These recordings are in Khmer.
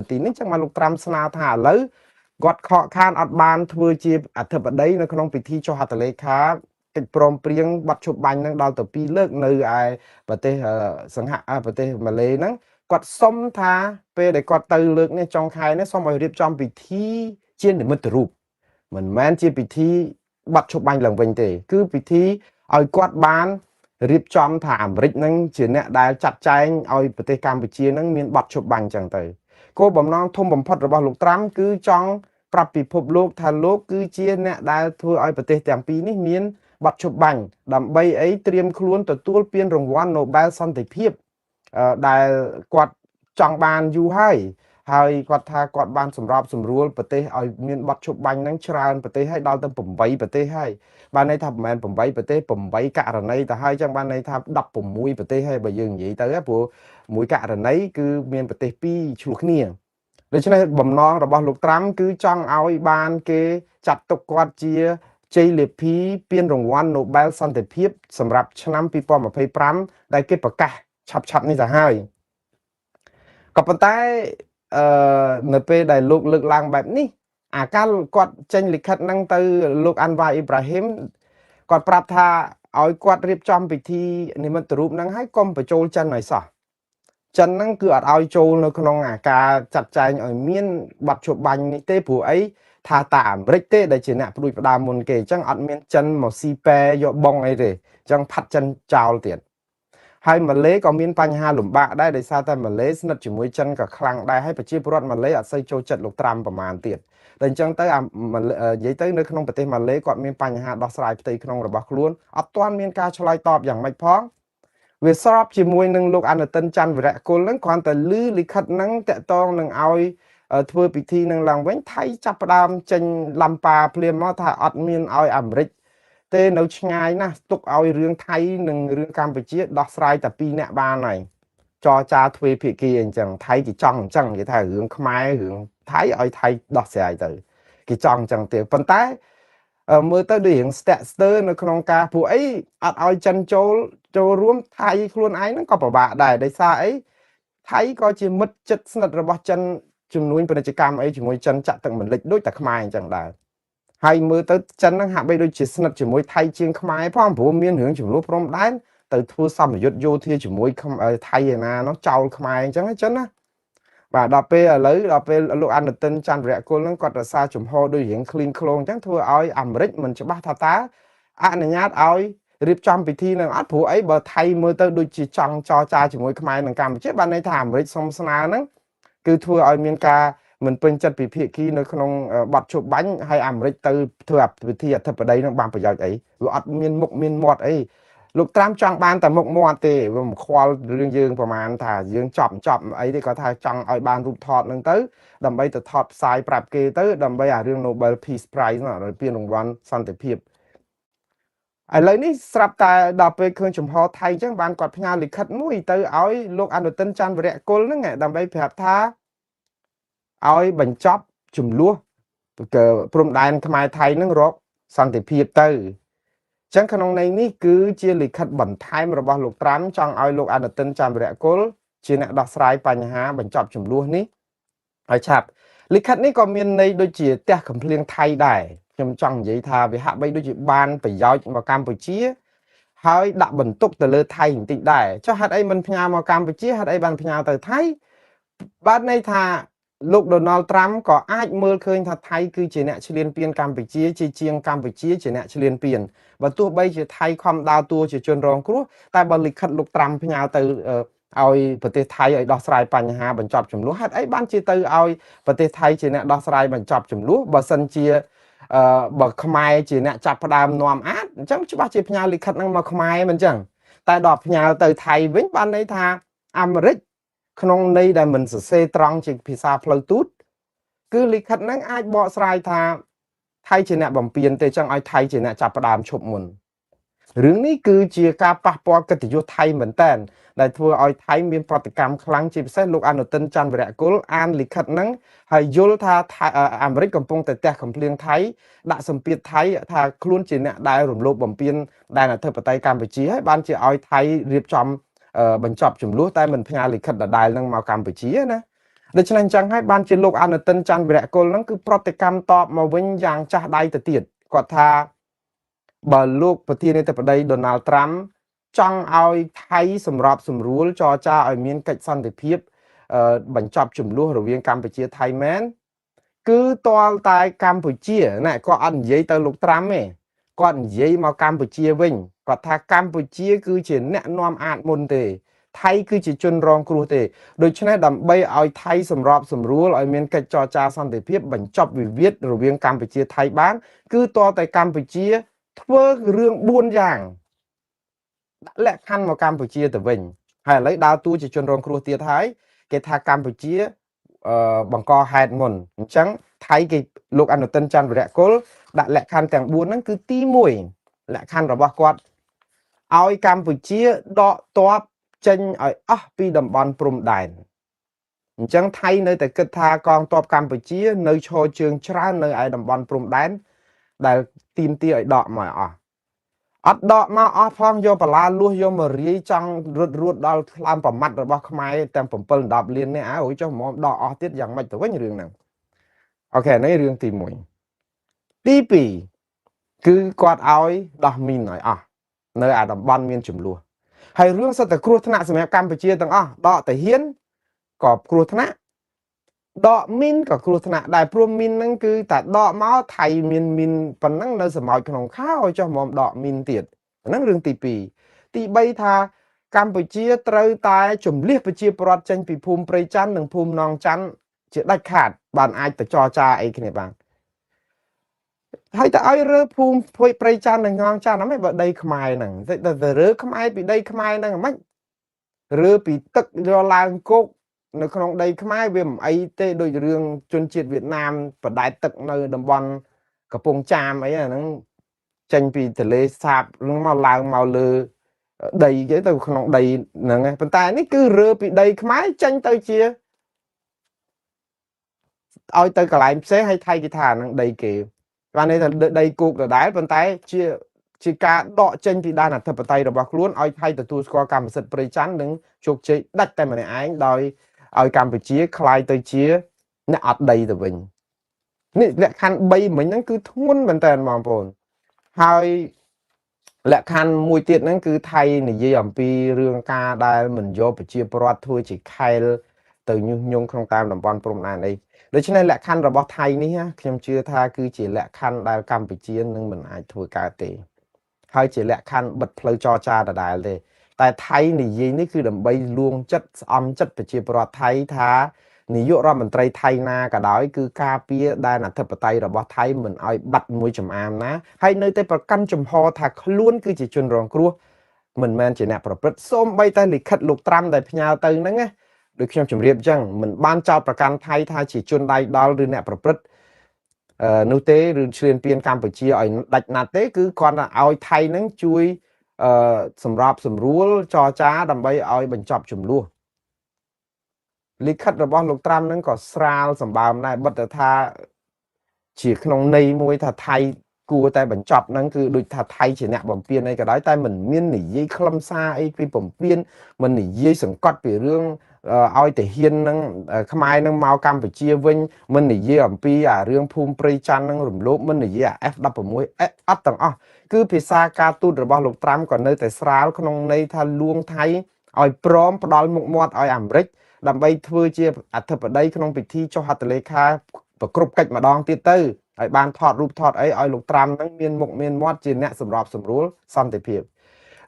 ទីនេះចឹងមកលោកត្រាំស្នើថាឥឡូវគាត់ខកខានអត់បានធ្វើជាអធិបតីនៅក្នុងពិធីចុះហត្ថលេខាកិច្ចព្រមព្រៀងបាត់ជប់បាញ់នឹងដល់ទៅ2លើកនៅឯប្រទេសសង្ហប្រទេសម៉ាឡេហ្នឹងគាត់សុំថាពេលដែលគាត់ទៅលើកនេះចុងខែនេះសុំឲ្យរៀបចំពិធីជានិមិត្តរូបមិនមែនជាពិធីបាត់ជប់បាញ់ឡើងវិញទេគឺពិធីឲ្យគាត់បានរៀបចំថាអាមេរិកនឹងជាអ្នកដែលចាត់ចែងឲ្យប្រទេសកម្ពុជានឹងមានបាត់ជប់បាញ់ចឹងទៅគោលបំណងធំបំផុតរបស់លោកត្រាំគឺចង់ប្រាប់ពិភពលោកថាលោកគឺជាអ្នកដែលធ្វើឲ្យប្រទេសទាំងពីរនេះមានបាត់ជប់បាញ់ដើម្បីអីត្រៀមខ្លួនទទួលពានរង្វាន់ Nobel សន្តិភាពដែលគាត់ចង់បានយូរហើយគាត់ថាគាត់បានសម្របសម្រួលប្រទេសឲ្យមានបាត់ជប់បាញ់ហ្នឹងច្រើនប្រទេសឲ្យដល់ទៅ8ប្រទេសហើយបានន័យថាមិនមែន8ប្រទេស8ករណីទៅហើយចឹងបានន័យថា16ប្រទេសហើយបើយើងនិយាយទៅព្រោះមួយករណីគឺមានប្រទេស2ឆ្លោះគ្នាដូច្នេះបំណងរបស់លោកត្រាំគឺចង់ឲ្យបានគេចាត់ទុកគាត់ជាជ័យលាភីពានរង្វាន់ Nobel សន្តិភាពសម្រាប់ឆ្នាំ2025ដែលគេប្រកាសឆាប់នេះទៅហើយក៏ប៉ុន្តែនៅពេលដែលលោកលើកឡើងបែបនេះអាកាលគាត់ចេញលិខិតហ្នឹងទៅលោកអាន់វ៉ាអ៊ីប្រាហ៊ីមគាត់ប្រាប់ថាឲ្យគាត់រៀបចំពិធីនិមិត្តរូបហ្នឹងឲ្យកុំបញ្ចូលចិនឲ្យសោះចិនហ្នឹងគឺអត់ឲ្យចូលនៅក្នុងអាការចាត់ចែងឲ្យមានបាត់ជប់បាញ់នេះទេព្រោះអីថាតាអាមេរិកទេដែលជាអ្នកផ្ដួចផ្ដើមមុនគេអញ្ចឹងអត់មានចិនមកស៊ីប៉ែយកបងអីទេអញ្ចឹងផាត់ចិនចោលទៀតហើយម៉ាឡេក៏មានបញ្ហាលំបាកដែរដោយសារតែម៉ាឡេស្និទ្ធជាមួយចិនក៏ខ្លាំងដែរហើយប្រជាពលរដ្ឋម៉ាឡេអត់សូវចូលចិត្តលោកត្រាំប្រមាណទៀតតែអញ្ចឹងទៅនិយាយទៅនៅក្នុងប្រទេសម៉ាឡេគាត់មានបញ្ហាដោះស្រាយផ្ទៃក្នុងរបស់ខ្លួនអត់ទាន់មានការឆ្លើយតបយ៉ាងម៉េចផងវាស្របជាមួយនឹងលោកអនុទិនច័ន្ទវិរៈគុលហ្នឹងគ្រាន់តែលឺលិខិតហ្នឹងតាក់ទងនឹងឲ្យធ្វើពិធីនឹងឡើងវិញថៃចាប់ផ្ដើមចេញឡំប៉ាភ្លាមមកថាអត់មានឲ្យអាមេរិកទេនៅឆ្ងាយណាស់ទុកឲ្យរឿងថៃនិងរឿងកម្ពុជាដោះស្រាយតែ2នាក់បានហើយចរចាទ្វេភាគីអញ្ចឹងថៃគេចង់អញ្ចឹងគេថារឿងខ្មែររឿងថៃឲ្យថៃដោះស្រាយទៅគេចង់អញ្ចឹងទេប៉ុន្តែមើលទៅដូចរឿងស្ទាក់ស្ទើរនៅក្នុងការពួកអីអត់ឲ្យចិនចូលរួមថៃខ្លួនឯងហ្នឹងក៏ពិបាកដែរដោយសារអីថៃក៏ជាមិត្តជិតស្និទ្ធរបស់ចិនជំនួយពាណិជ្ជកម្មអីជាមួយចិនចាក់ទឹកមិនលិចដូចតែខ្មែរអញ្ចឹងដែរហើយមើលទៅចិនហ្នឹងហាក់បីដូចជាស្និទ្ធជាមួយថៃជាងខ្មែរផងព្រោះមានរឿងចំនួនព្រំដែនទៅធ្វើសម្ពយុទ្ធយោធាជាមួយថៃឯណានោះចោលខ្មែរអញ្ចឹងចិនណាបាទដល់ពេលឥឡូវដល់ពេលលោកអនុទិនច័ន្ទវិរៈគុលហ្នឹងគាត់រសារចំហដោយរៀងឃ្លីងឃ្លោងអញ្ចឹងធ្វើឲ្យអាមេរិកមិនច្បាស់ថាតើអនុញ្ញាតឲ្យរៀបចំពិធីនឹងអត់ព្រោះអីបើថៃមើលទៅដូចជាចង់ចរចាជាមួយខ្មែរនិងកម្ពុជាបានន័យថាអាមេរិកសុំស្នើហ្នឹងគឺធ្វើឲ្យមានការមិនពេញចិត្តពីភាគីនៅក្នុងបាត់ជប់បាញ់ហើយអាមេរិកទៅធ្វើពិធីអធិបតីនឹងបានប្រយោជន៍អីវាអត់មានមុខមានមាត់អីលោកត្រាំចង់បានតែមុខមាត់ទេវាមិនខ្វល់រឿងយើងប្រហែលថាយើងចប់អីទេគាត់ថាចង់ឲ្យបានរូបថតនឹងទៅដើម្បីទៅថតផ្សាយប្រាប់គេទៅដើម្បីអារឿង Nobel Peace Prize នោះពានរង្វាន់សន្តិភាពឥឡូវនេះស្រាប់តែដល់ពេលឃើញចំហថៃអញ្ចឹងបានគាត់ផ្ញើលិខិតមួយទៅឲ្យលោកអនុទិនច័ន្ទវិរៈគុលហ្នឹងដើម្បីប្រាប់ថាឲ្យបញ្ចប់ចំនួនព្រំដែនខ្មែរថៃនឹងរកសន្តិភាពទៅអញ្ចឹងក្នុងន័យនេះគឺជាលិខិតបន្ថែមរបស់លោកត្រាំចង់ឲ្យលោកអនុទិនច័ន្ទវិរៈគុលជាអ្នកដោះស្រាយបញ្ហាបញ្ចប់ចំនួននេះឲ្យឆាប់លិខិតនេះក៏មានន័យដូចជាផ្ទះកំភ្លៀងថៃដែរខ្ញុំចង់និយាយថាវាហាក់បីដូចជាបានប្រយោជន៍មកកម្ពុជាហើយដាក់បន្ទុកទៅលើថៃបន្តិចដែរចុះហេតុអីមិនផ្ញើមកកម្ពុជាហេតុអីបានផ្ញើទៅថៃបានន័យថាលោក Donald Trump ក៏អាចមើលឃើញថាថៃគឺជាអ្នកឈ្លានពានកម្ពុជាជាងកម្ពុជាជាអ្នកឈ្លានពានបើទោះបីជាថៃខំដើរតួជាជនរងគ្រោះតែបើលិខិតលោក Trump ផ្ញើទៅឲ្យប្រទេសថៃឲ្យដោះស្រាយបញ្ហាបញ្ចប់ចំនួនហេតុអីបានជាទៅឲ្យប្រទេសថៃជាអ្នកដោះស្រាយបញ្ចប់ចំនួនបើសិនជាបើខ្មែរជាអ្នកចាប់ផ្ដើមនាំអាតអញ្ចឹងច្បាស់ជាផ្ញើលិខិតហ្នឹងមកខ្មែរមិនអញ្ចឹងតែដល់ផ្ញើទៅថៃវិញបានន័យថាអាមេរិកក្នុងន័យដែលមិនសរសេរត្រង់ជាភាសាផ្លូវទូតគឺលិខិតហ្នឹងអាចបកស្រាយថាថៃជាអ្នកបំពេញទេចង់ឲ្យថៃជាអ្នកចាប់ផ្ដើមឈប់មុនរឿងនេះគឺជាការប៉ះពាល់កិត្តិយសថៃមែនតើដែលធ្វើឲ្យថៃមានប្រតិកម្មខ្លាំងជាពិសេសលោកអនុទិនច័ន្ទវិរៈគុលអានលិខិតហ្នឹងហើយយល់ថាអាមេរិកកំពុងតែទះកំភ្លៀងថៃដាក់សម្ពាធថៃថាខ្លួនជាអ្នកដែលរំលោភបំពានដែនអធិបតេយ្យកម្ពុជាហើយបានជាឲ្យថៃរៀបចំបញ្ចប់ចំនួនតែមិនផ្ញើលិខិតដដែលនឹងមកកម្ពុជាណា ដូច្នេះអញ្ចឹងហើយបានជាលោកអនុទិនច័ន្ទវិរៈគុលហ្នឹងគឺប្រតិកម្មតបមកវិញយ៉ាងចាស់ដៃទៅទៀតគាត់ថាបើលោកប្រធានាធិបតី Donald Trump ចង់ឲ្យថៃសម្របសម្រួលចរចាឲ្យមានកិច្ចសន្តិភាពបញ្ចប់ចំនួនរវាងកម្ពុជាថៃមែនគឺទាល់តែកម្ពុជាណែគាត់អត់និយាយទៅលោកត្រាំទេគាត់និយាយមកកម្ពុជាវិញគាត់ថាកម្ពុជាគឺជាអ្នកនាំអាចមុនទេថៃគឺជាជនរងគ្រោះទេដូច្នេះដើម្បីឲ្យថៃសម្របសម្រួលឲ្យមានកិច្ចចរចាសន្តិភាពបញ្ចប់វិវាទរវាងកម្ពុជាថៃបានគឺទាល់តែកម្ពុជាធ្វើរឿង4យ៉ាងដាក់លក្ខខណ្ឌមកកម្ពុជាទៅវិញហើយឥឡូវដើរតួជាជនរងគ្រោះទៀតហើយគេថាកម្ពុជាបង្កហេតុមុនអញ្ចឹងថៃគេលោកអនុទិនច័ន្ទវិរៈគុលដាក់លក្ខខណ្ឌទាំង4ហ្នឹងគឺទី1លក្ខខណ្ឌរបស់គាត់ឲ្យកម្ពុជាដកទ័ពចេញឲ្យអស់ពីតំបន់ព្រំដែនអញ្ចឹងថៃនៅតែគិតថាកងទ័ពកម្ពុជានៅឈរជើងច្រើននៅឯតំបន់ព្រំដែនដែលទីមទាឲ្យដកមកអស់អត់ដកមកអស់ផងយកបលាលួសយកមករាយចង់រត់រួតដល់ខ្លាំប្រមាត់របស់ខ្មែរទាំង7 10លាននេះអើយចុះមកដកអស់ទៀតយ៉ាងម៉េចទៅវិញរឿងហ្នឹងអូខេនេះរឿងទី1ទី2គឺគាត់ឲ្យដោះមីនឲ្យអស់នៅអាតំបន់មានចំនួនហើយរឿងសិតតែគ្រោះថ្នាក់សម្រាប់កម្ពុជាទាំងអស់ដកតាហ៊ានក៏គ្រោះថ្នាក់ដកមីនក៏គ្រោះថ្នាក់ដែរព្រមមីនហ្នឹងគឺតែដកមកថៃមានមីនប៉ុណ្ណឹងនៅសមុទ្រក្នុងខោចុះមកដកមីនទៀតហ្នឹងរឿងទី2ទី3ថាកម្ពុជាត្រូវតែជំលះប្រជាពលរដ្ឋចេញពីភូមិព្រៃច័ន្ទនិងភូមិនងច័ន្ទជាដាច់ខាតបានអាចទៅចរចាអីគ្នាបានហើយតើឲ្យរើភូមិភួយព្រៃច័ន្ទនិងងងច័ន្ទអីមិនបើដីខ្មែរហ្នឹងតែរើខ្មែរពីដីខ្មែរហ្នឹងមិនរើពីទឹកយកឡើងគោកនៅក្នុងដីខ្មែរវាមិនអីទេដូចរឿងជនជាតិវៀតណាមបដែតទឹកនៅតំបន់កំពង់ចាមអីហ្នឹងចេញពីទន្លេសាបនឹងមកឡើងមកលើដីគេទៅក្នុងដីហ្នឹងប៉ុន្តែនេះគឺរើពីដីខ្មែរចេញទៅជាឲ្យទៅកន្លែងផ្សេងឲ្យថៃគេថាហ្នឹងដីគេបានន័យថាដីគោកដដែលប៉ុន្តែជាការដកចេញពីដែនអធិបតេយ្យរបស់ខ្លួនឲ្យថៃទទួលស្គាល់កម្មសិទ្ធិព្រៃច័ន្ទនិងជោគជ័យដាច់តែម្នាក់ឯងដោយឲ្យកម្ពុជាคล้ายទៅជាអ្នកអត់ដីទៅវិញនេះលក្ខខណ្ឌ3មិញហ្នឹងគឺធ្ងន់មែនតើបងប្អូនហើយលក្ខខណ្ឌមួយទៀតហ្នឹងគឺថៃនិយាយអំពីរឿងការដែលមិនយកប្រជាពលរដ្ឋធ្វើជាខែលទៅញុះញង់ក្នុងតាមតំបន់ព្រំដែនអីដូច្នេះលក្ខខណ្ឌរបស់ថៃនេះខ្ញុំជឿថាគឺជាលក្ខខណ្ឌដែលកម្ពុជានឹងមិនអាចធ្វើកើតទេហើយជាលក្ខខណ្ឌបិទផ្លូវចរចាដដែលទេតែថៃនិយាយនេះគឺដើម្បីលួងចិត្តស្អំចិត្តប្រជាពលរដ្ឋថៃថានាយករដ្ឋមន្ត្រីថៃណាក៏ដោយគឺការពារដែនអធិបតេយ្យរបស់ថៃមិនឲ្យបាត់មួយចំអាមណាហើយនៅតែប្រកាន់ចំហថាខ្លួនគឺជាជនរងគ្រោះមិនមែនជាអ្នកប្រព្រឹត្តសូម្បីតែលិខិតលោកត្រាំដែលផ្ញើទៅហ្នឹងណាដូចខ្ញុំជម្រាបអញ្ចឹងមិនបានចោទប្រកាន់ថៃថាជាជនដៃដល់ឬអ្នកប្រព្រឹត្តនោះទេឬឈ្លានពានកម្ពុជាឲ្យដាច់ណាត់ទេគឺគ្រាន់តែឲ្យថៃហ្នឹងជួយសម្របសម្រួលចរចាដើម្បីឲ្យបញ្ចប់ចំនួនលិខិតរបស់លោកត្រាំហ្នឹងក៏ស្រាលសម្បើមដែរបិទទៅថាជាក្នុងន័យមួយថាថៃគួរតែបញ្ចប់ហ្នឹងគឺដូចថាថៃជាអ្នកបំពេញអីក៏ដោយតែមិនមាននិយាយខ្លឹមសារអីពីបំពេញមិននិយាយសង្កត់ពីរឿងឲ្យតែហ៊ាននឹងខ្មែរនឹងមកកម្ពុជាវិញមិននិយាយអំពីអារឿងភូមិព្រៃច័ន្ទនឹងរំលោភមិននិយាយអា F16 អត់ទាំងអស់គឺភាសាការទូតរបស់លោកត្រាំក៏នៅតែស្រាលក្នុងន័យថាលួងថៃឲ្យព្រមផ្ដាល់មុខមាត់ឲ្យអាមេរិកដើម្បីធ្វើជាអធិបតីក្នុងពិធីចុះហត្ថលេខាប្រគ្រប់កិច្ចម្ដងទៀតទៅឲ្យបានថតរូបថតអីឲ្យលោកត្រាំនឹងមានមុខមានមាត់ជាអ្នកសម្របសម្រួលសន្តិភាព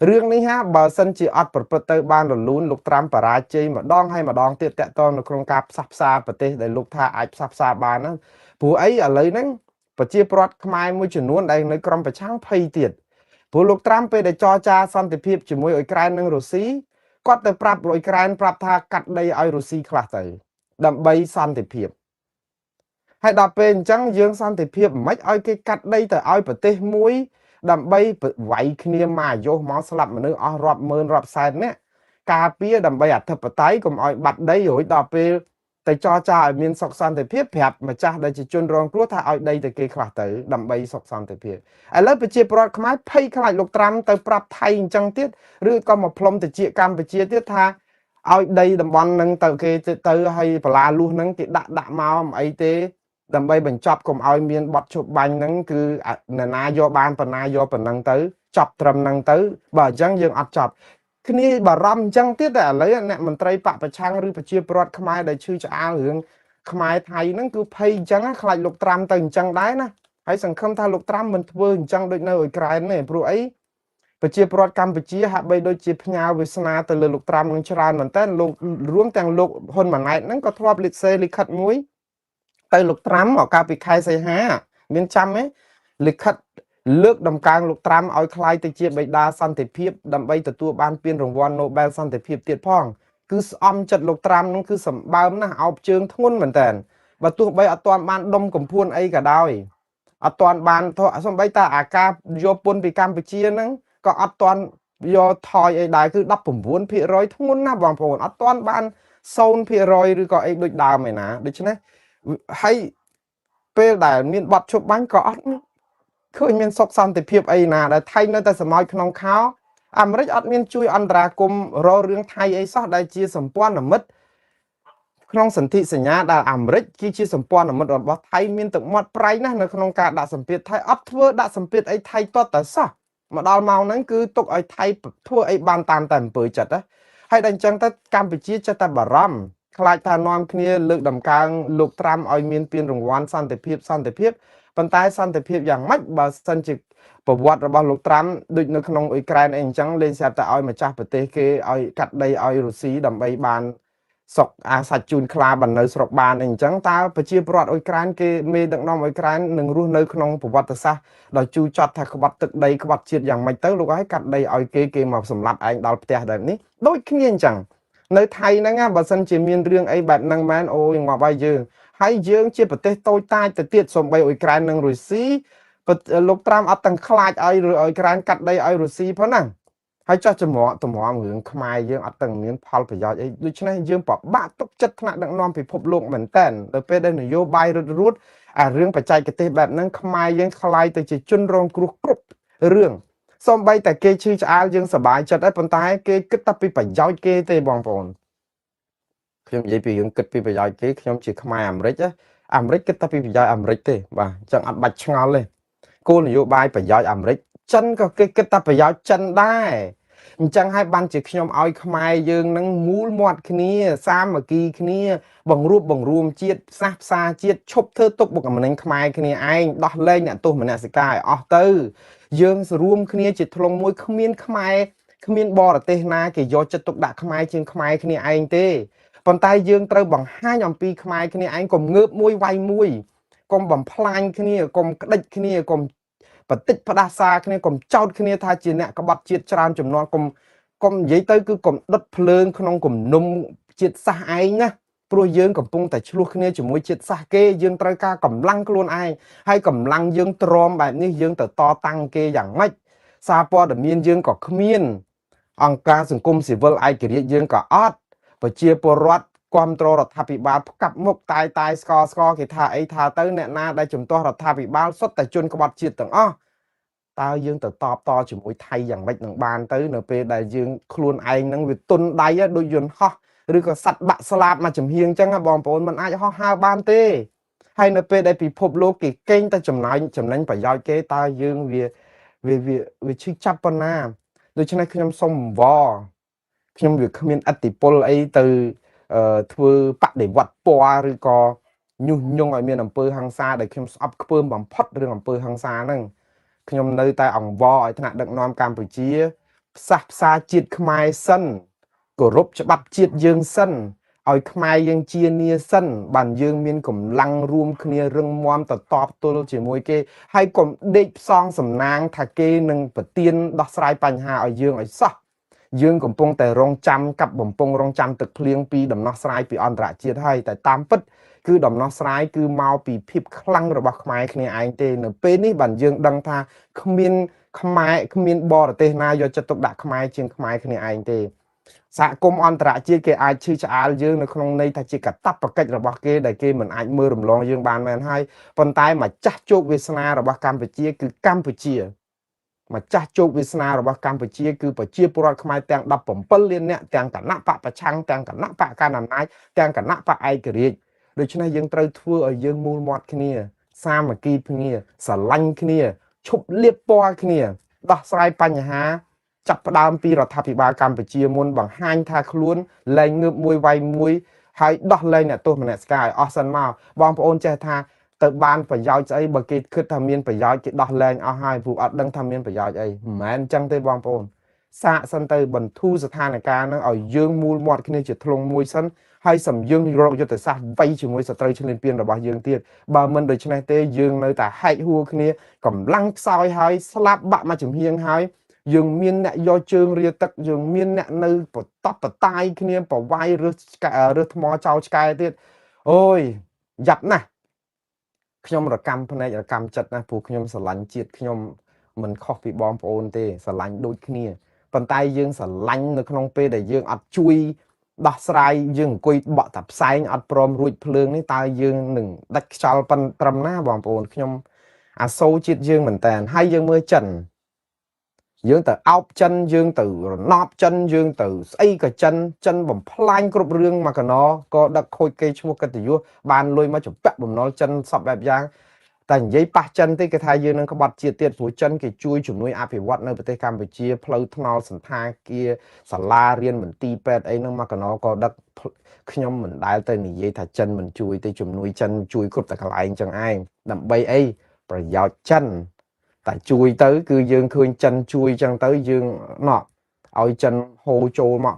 រឿងនេះហាបើសិនជាអត់ប្រព្រឹត្តទៅបានរលូនលោកត្រាំបរាជ័យម្ដងហើយម្ដងទៀតតាក់ទងនៅក្នុងការផ្សះផ្សាប្រទេសដែលលោកថាអាចផ្សះផ្សាបានហ្នឹងព្រោះអីឥឡូវហ្នឹងប្រជាពលរដ្ឋខ្មែរមួយចំនួនដែលនៅក្រមប្រឆាំងភ័យទៀតព្រោះលោកត្រាំពេលដែលចរចាសន្តិភាពជាមួយអ៊ុយក្រែននិងរុស្ស៊ីគាត់ទៅប្រាប់អ៊ុយក្រែនប្រាប់ថាកាត់ដីឲ្យរុស្ស៊ីខ្លះទៅដើម្បីសន្តិភាពហើយដល់ពេលអញ្ចឹងយើងសន្តិភាពមិនឲ្យគេកាត់ដីទៅឲ្យប្រទេសមួយដើម្បីវាយគ្នាមកអាយុមកស្លាប់មនុស្សអស់រាប់ម៉ឺនរាប់សែននាក់ការពារដើម្បីអធិបតេយ្យកុំឲ្យបាត់ដីរួចដល់ពេលទៅចរចាឲ្យមានសុខសន្តិភាពប្រាប់ម្ចាស់ដែលជាជនរងគ្រោះថាឲ្យដីទៅគេខ្លះទៅដើម្បីសុខសន្តិភាពឥឡូវប្រជាពលរដ្ឋខ្មែរភ័យខ្លាចលោកត្រាំទៅប្រាប់ថៃអញ្ចឹងទៀតឬក៏មកផ្លុំតិចកម្ពុជាទៀតថា ឲ្យដីតំបន់ហ្នឹងទៅគេទៅឲ្យបលាលួសហ្នឹងគេដាក់មកមិនអីទេដើម្បីបញ្ចប់កុំឲ្យមានបទជប់បាញ់ហ្នឹងគឺនរណាយកបានប៉ុណ្ណាយកប៉ុណ្ណឹងទៅចប់ត្រឹមហ្នឹងទៅបើអញ្ចឹងយើងអត់ចប់គ្នាបារម្ភអញ្ចឹងទៀតតែឥឡូវអ្នកមន្ត្រីបពប្រឆាំងឬប្រជាពលរដ្ឋខ្មែរដែលឈឺឆ្អាលរឿងខ្មែរថៃហ្នឹងគឺភ័យអញ្ចឹងខ្លាចលោកត្រាំទៅអញ្ចឹងដែរណាហើយសង្ឃឹមថាលោកត្រាំមិនធ្វើអញ្ចឹងដូចនៅអ៊ុយក្រែនទេព្រោះអីប្រជាពលរដ្ឋកម្ពុជាហាក់បីដូចជាផ្ញើវាសនាទៅលើលោកត្រាំនឹងច្រើនមែនតើលោករួមទាំងលោកហ៊ុនម៉ាណែតហ្នឹងក៏ធ្លាប់លេខសេលិខិតមួយទៅលោកត្រាំមកកាលពីខែសីហាមានចាំទេលិខិតលើកដំកើងលោកត្រាំឲ្យคล้ายទៅជាបិតាសន្តិភាពដើម្បីទទួលបានពានរង្វាន់ Nobel សន្តិភាពទៀតផងគឺស្អំចិត្តលោកត្រាំនឹងគឺសម្បើមណាស់អោបជើងធ្ងន់មែនតើបើទោះបីអត់ទាន់បានដុំកំភួនអីក៏ដោយអត់ទាន់បានសំបីតាអាការយកពុនពីកម្ពុជាហ្នឹងក៏អត់ទាន់យកថយអីដែរគឺ19%ធ្ងន់ណាស់បងប្អូនអត់ទាន់បាន0%ឬក៏អីដូចដើមឯណាដូច្នេះហើយពេលដែលមានបទឈប់បាញ់ក៏អត់ឃើញមានសុខសន្តិភាពអីណាដែលថៃនៅតែសម្ោចក្នុងខោអាមេរិកអត់មានជួយអន្តរាគមន៍រករឿងថៃអីសោះដែលជាសម្ព័ន្ធមិត្តក្នុងសន្ធិសញ្ញាដែលអាមេរិកគឺជាសម្ព័ន្ធមិត្តរបស់ថៃមានទឹកមាត់ប្រៃណាស់នៅក្នុងការដាក់សម្ពាធថៃអត់ធ្វើដាក់សម្ពាធអីថៃតតែសោះមកដល់ម៉ោងហ្នឹងគឺទុកឲ្យថៃធ្វើអីបានតាមតែអំពើចិត្តណាហើយដល់អញ្ចឹងទៅកម្ពុជាចិត្តតែបារម្ភខ្លាចថានាំគ្នាលើកដំកើងលោកត្រាំឲ្យមានពានរង្វាន់សន្តិភាពប៉ុន្តែសន្តិភាពយ៉ាងម៉េចបើសិនជាប្រវត្តិរបស់លោកត្រាំដូចនៅក្នុងអ៊ុយក្រែនអីអញ្ចឹងលេងស្រាប់តែឲ្យម្ចាស់ប្រទេសគេឲ្យកាត់ដីឲ្យរុស្ស៊ីដើម្បីបានសុកអាសាច់ជូនខ្លាបាននៅស្រុកបានអីអញ្ចឹងតើប្រជាពលរដ្ឋអ៊ុយក្រែនគេមេដឹកនាំអ៊ុយក្រែននឹងរស់នៅក្នុងប្រវត្តិសាស្ត្រដោយជូរចត់ថាក្បត់ទឹកដីក្បត់ជាតិយ៉ាងម៉េចទៅលោកឲ្យកាត់ដីឲ្យគេមកសម្លាប់ឯងដល់ផ្ទះបែបនេះដូចគ្នាអញ្ចឹងនៅថៃហ្នឹងបើសិនជាមានរឿងអីបែបហ្នឹងមែនអូយងាប់ហើយយើងហើយយើងជាប្រទេសតូចតាចទៅទៀតសូម្បីអ៊ុយក្រែននិងរុស្ស៊ីលោកត្រាំអត់ទាំងខ្លាចឲ្យអ៊ុយក្រែនកាត់ដីឲ្យរុស្ស៊ីផងណាហើយចោះចម្រងរឿងខ្មែរយើងអត់ទាំងមានផលប្រយោជន៍អីដូច្នេះយើងពិបាកទុកចិត្តថ្នាក់ដឹកនាំពិភពលោកមែនតើដល់ពេលដែលនយោបាយរត់រួតអារឿងបច្ចេកទេសបែបហ្នឹងខ្មែរយើងខ្លាយទៅជាជនរងគ្រោះគ្រប់រឿងសូម្បីតែគេឈឺឆ្អាលយើងសប្បាយចិត្តហើយប៉ុន្តែគេគិតតែពីប្រយោជន៍គេទេបងប្អូនខ្ញុំនិយាយពីរឿងគិតពីប្រយោជន៍គេខ្ញុំជាខ្មែរអាមេរិកអាមេរិកគិតតែពីប្រយោជន៍អាមេរិកទេបាទអញ្ចឹងអត់បាច់ឆ្ងល់ទេគោលនយោបាយប្រយោជន៍អាមេរិកចិនក៏គេគិតតែប្រយោជន៍ចិនដែរអញ្ចឹងហើយបានជាខ្ញុំឲ្យខ្មែរយើងនឹងមូលមាត់គ្នាសាមគ្គីគ្នាបង្រួបបង្រួមជាតិផ្សារជាតិឈប់ធ្វើទុកបុកម្នេញខ្មែរគ្នាឯងដោះលែងអ្នកទោសមនសិការឲ្យអស់ទៅយើងរួមគ្នាជាធ្លុងមួយគ្មានខ្មែរគ្មានបរទេសណាគេយកចិត្តទុកដាក់ខ្មែរជាងខ្មែរគ្នាឯងទេប៉ុន្តែយើងត្រូវបង្ហាញអំពីខ្មែរគ្នាឯងកុំងើបមួយវាយមួយកុំបំផ្លាញគ្នាកុំក្តិចគ្នាកុំបតិចផ្ដាសាគ្នាកុំចោតគ្នាថាជាអ្នកក្បត់ជាតិច្រើនចំនួនកុំនិយាយទៅគឺកុំដុតភ្លើងក្នុងគំនុំជាតិសាសន៍ឯងណាព្រោះយើងកំពុងតែឆ្លោះគ្នាជាមួយជាតិសាសន៍គេយើងត្រូវការកម្លាំងខ្លួនឯងហើយកម្លាំងយើងទ្រាំបែបនេះយើងទៅតតាំងគេយ៉ាងម៉េចសារព័ត៌មានយើងក៏គ្មានអង្គការសង្គមស៊ីវិលឯករាជ្យយើងក៏អត់ប្រជាពលរដ្ឋគ្រប់គ្រងរដ្ឋាភិបាលផ្កាប់មុខតែស្កគេថាអីថាទៅអ្នកណាដែលជំទាស់រដ្ឋាភិបាលសុទ្ធតែជនក្បត់ជាតិទាំងអស់តើយើងទៅតបតជាមួយថៃយ៉ាងម៉េចនឹងបានទៅនៅពេលដែលយើងខ្លួនឯងនឹងវាទុនដៃដូចយន្តហោះឬក៏សัตว์បាក់ស្លាបមកចំហៀងអញ្ចឹងបងប្អូនមិនអាចហោះហើរបានទេហើយនៅពេលដែលពិភពលោកគេកេងតែចំណេញប្រយោជន៍គេតើយើងវាឈឺចាប់ប៉ុណ្ណាដូច្នេះខ្ញុំសូមអង្វរខ្ញុំវាគ្មានអធិបុលអីទៅធ្វើបដិវត្តពណ៌ឬក៏ញុះញង់ឲ្យមានអំពើហិង្សាដែលខ្ញុំស្អប់ខ្ពើមបំផុតរឿងអំពើហិង្សាហ្នឹងខ្ញុំនៅតែអង្វរឲ្យថ្នាក់ដឹកនាំកម្ពុជាផ្សារជាតិខ្មែរសិនគោរពច្បាប់ជាតិយើងសិនឲ្យខ្មែរយើងជានីសិនបានយើងមានកម្លាំងរួមគ្នារឹងមាំទៅតបទល់ជាមួយគេហើយកុំដេកផ្សងសំណាងថាគេនឹងប្រទៀនដោះស្រាយបញ្ហាឲ្យយើងឲ្យសោះយើងកំពុងតែរងចាំកັບបំពង់រងចាំទឹកភ្លៀងពីដំណោះស្រាយពីអន្តរជាតិហើយតែតាមពិតគឺដំណោះស្រាយគឺមកពីភាពខ្លាំងរបស់ខ្មែរគ្នាឯងទេនៅពេលនេះបានយើងដឹងថាគ្មានខ្មែគ្មានបរទេសណាយកចិត្តទុកដាក់ខ្មែរជាងខ្មែរគ្នាឯងទេសហគមន៍អន្តរជាតិគេអាចឈឺឆ្អាលយើងនៅក្នុងន័យថាជាកាតព្វកិច្ចរបស់គេដែលគេមិនអាចមើលរំលងយើងបានមែនហើយប៉ុន្តែម្ចាស់ជោគវាសនារបស់កម្ពុជាគឺកម្ពុជា mà cha chụp vì sna rồi bác Campuchia cứ phải chia pro khai tăng đập bấm phân liên nè tăng cả nắp bạc chăng tăng cả nắp bạc can làm nái tăng cả nắp bạc ai kể riêng đối cho nên dương trâu thua ở dương mù mọt kia xa mà kia kia xả lanh kia chụp liệp po kia đọc saiปัญหา จับดามปีรัฐบาลกัมพูชีมุนบังฮันทาคล้วนแรงเงือบมวยไวมวยให้ดอกเลยเนี่ยตัวมันสกายออสันมาบางพระองค์เจ้าท่าเติบบานประยาวใจบกิดขึ้นทำเมียนประยาวจิดอกแรงเอาให้ผู้อัดดังทำเมียนประยาวใจแม้นจังเตบางพระองค์สะสันเตบรรทุสถานการณ์นั้นเอายืงมูลหมดขึ้นจะทลงมวยสันให้สำยืงโรคยุติศาสตร์ไปช่วยสตรีชนิดเปลี่ยนระบายยืงเตี้ยบางมันโดยชนะเตยืงเลยแต่ให้หัวขึ้นกำลังซอยให้สลับบะมาจุ่มเฮียงให้ยังมีเนี่ยยอเชิงเรียตักยังมีเนี่ยในปตับปตายขึ้นเนี่ยปวายเรือทมอเจ้าสกายเตี้ยโอ้ยยับนะขยมระกรรมภายในระกรรมจัดนะผู้ขยมสลันจิตขยมมันข้อปีบอมโอนเตสลันดูขึ้นเนี่ยปันไตยังสลันในขนมเปย์แต่ยังอัดจุยดักสายยังกุยเบาตับไซอัดปลอมรุ่ยเพลิงนี่ตายยังหนึ่งดักชาลปันตรำหน้าบอมโอนขยมอาโซจิตยังเหมือนแต่ให้ยังเมื่อจันdương từ áo chân dương từ nọp chân dương từ ấy cả chân bầm plan cột riêng mà cả nó có đặc khôi cây chung cái từ vua bàn lôi mà chụp bẹp bầm nó chân sập bẹp giang tại giấy pa chân tới cái thai dương nó có bật chia tiệt của chân cái chui chụp nuôi áp vật nơiประเทศกัมพูชีพลอยทนอสันทาเกียสลาเรียนเหมือนตีเป็ดไอ้นั่นมากันเนาะก็ดักขยมเหมือนได้แต่หนียัยถ้าchânเหมือนchui tới chụp nuôi chân chuiครบแต่กลายจังไอ้ดำใบไอ้ประโยชน์chân tại chui tới cứ dương khơi chân chui chân tới dương nọ ao chân hô châu mà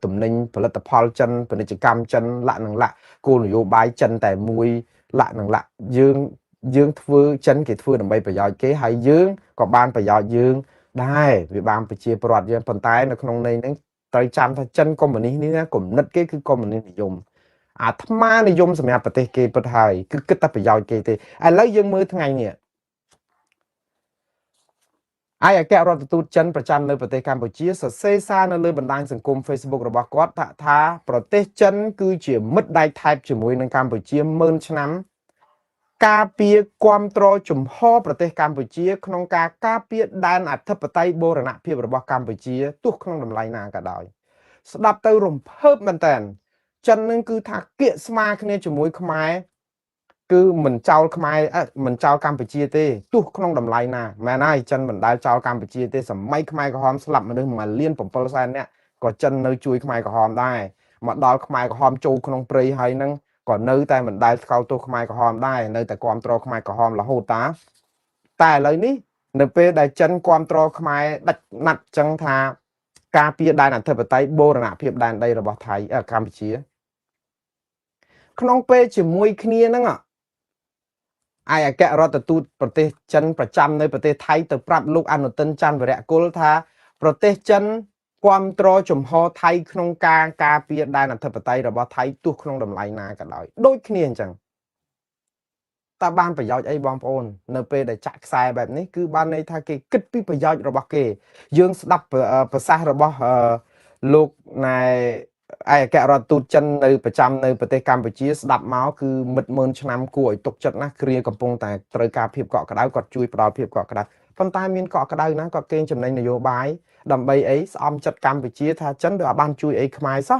tụm ninh phải là tập hal chân phải là chỉ cam chân lạ nằng lạ cô nó vô bài chân tại mùi lạ nằng lạ dương dương thưa chân cái thưa làm bay phải giỏi kế hay dương có ban phải giỏi dương đây vì ban phải chia bọt dương phần tay nó không này nó tới trăm thay chân con mình ní ní cũng nứt cái cứ con mình ní dùng à thăm ma này dùng sầm hạt bát kê bát hai cứ cứ ta phải giỏi kê thì ai lấy dương mưa tháng ngày nè aiแกเราตูจันประจำในประเทศกัมพูชีสเซซ่าในเลยบรรดาสังคม Facebook ระบกอดท่าประเทศจันคือเฉียมิดได้ไทป์จมวยในกัมพูชีเมื่อชนั้นกาเปียความตรอจุ่มห่อประเทศกัมพูชีขนมกาเปียด้านอัฐปไตยโบราณเพียบระบกัมพูชีตุกขนมลำไรนากระดอยสดับเตอร์รมเพิ่มมันแต่จันนึงคือทักเกียสมาคเนจมวยขมายคือเหมือนเจ้าขมายเหมือนเจ้ากัมพูชีเต้ตุกขนมลำไรนาแม่นายจันเหมือนได้เจ้ากัมพูชีเต้สมัยขมายกระหอมสลับมาดึงมาเลี้ยนผมปลาไซเนี่ยก็จันเนยจุยขมายกระหอมได้มาดอลขมายกระหอมจูขนมปรีให้นั่งก่อนเนยแต่เหมือนได้เข้าตัวขมายกระหอมได้เนยแต่ความตรอขมายกระหอมละโหตาแต่เลยนี่เนยเปได้จันความตรอขมายดักนัดจังทากาเปียได้นัดเทปไตโบราณเพียบได้ได้ระบอบไทยกัมพูชีขนมเปจะมวยขี้นั่งอ่ะไอ้แกเราแต่ตูประเทศจันประจำในประเทศไทยแต่ปรับลูกอนุตินจันไปแหละกุลธาประเทศจันความตรอจุ่มห่อไทยขนมกาเปียได้นัดเทปไตระบอบไทยตุกขนมดำไหลนากันเลยโดยขี้จังตาบ้านประโยชน์ไอ้บอมโอนเนเปได้จักสายแบบนี้คือบ้านในทาเกคิดพิประโยชน์ระบเกยืงสดับภาษาระบลูกในไอ้แกเราตูจันในประจำในประเทศกัมพูชีสดับเมาส์คือมัดเมินชนำกล้วยตกจัดนะเคลียกำปงแต่ตรกาเพียบเกาะกระดากอดจุยปลอเพียบเกาะกระดาฟันตายมีนเกาะกระดานะก็เกณฑ์จำในนโยบายดำใบไอ้ซ้อมจัดกัมพูชีถ้าจันเดือบ้านจุยไอ้ขมายซะ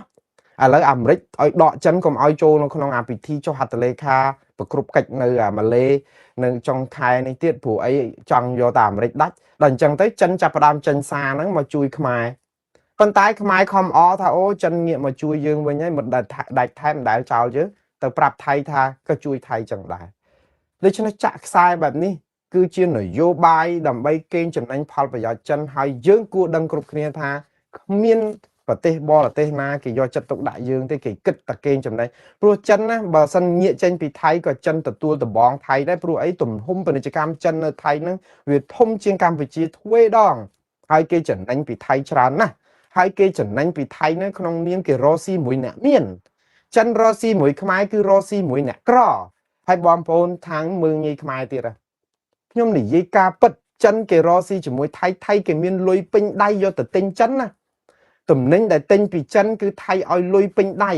อะไรอเมริกไอ้ดอกจันก็เอาโจนขนมอาปิธีโจหัตเลขาประกรุบกัดในมาเลในจงไทยในเตี้ยผู้ไอ้จังโยตามเร็กดัชดันจังเต้จันจับประดามจันซานั้นมาจุยขมายปันตายขมายคอมอ้อท่าโอ้จันเงียมาจุยยืงไว้ไงหมดได้ไทยมันได้เจ้าเยอะแต่ปรับไทยท่าก็จุยไทยจังได้เลยชนะจักทรายแบบนี้คือเชื่อหน่อยโยบายดำใบเก่งจำนั้นพอประหยัดจันให้ยืงกูดังกรุบเนียท่าเมียนประเทศบอลประเทศนากี่ยอจัดตกได้ยืงที่กี่กึศตะเกงจำได้ปลุกจันนะบาสันเงียจันปีไทยก็จันแต่ตัวแต่บองไทยได้ปลุกไอ้ตุ่มหุ่มเป็นกิจกรรมจันในไทยนั้นเวียดทุ่มเชียงกัมพูชีถ้วยดองให้เกจันนั้นปีไทยชรานะให้เกจันนั้นปีไทยนั้นขนมเนียนกี่รอซีมวยเนี่ยเมียนจันรอซีมวยขมายคือรอซีมวยเนี่ยกรอให้บอมโพนทางเมืองยี่ขมายตีระยมหนียี่กาปัดจันกี่รอซีจมวยไทยกี่เมียนลอยเป็นได้ยอแต่เต็งจันนะตุ่มนิ่งแต่เต็งปีจันคือไทยเอาลุยเป็นได้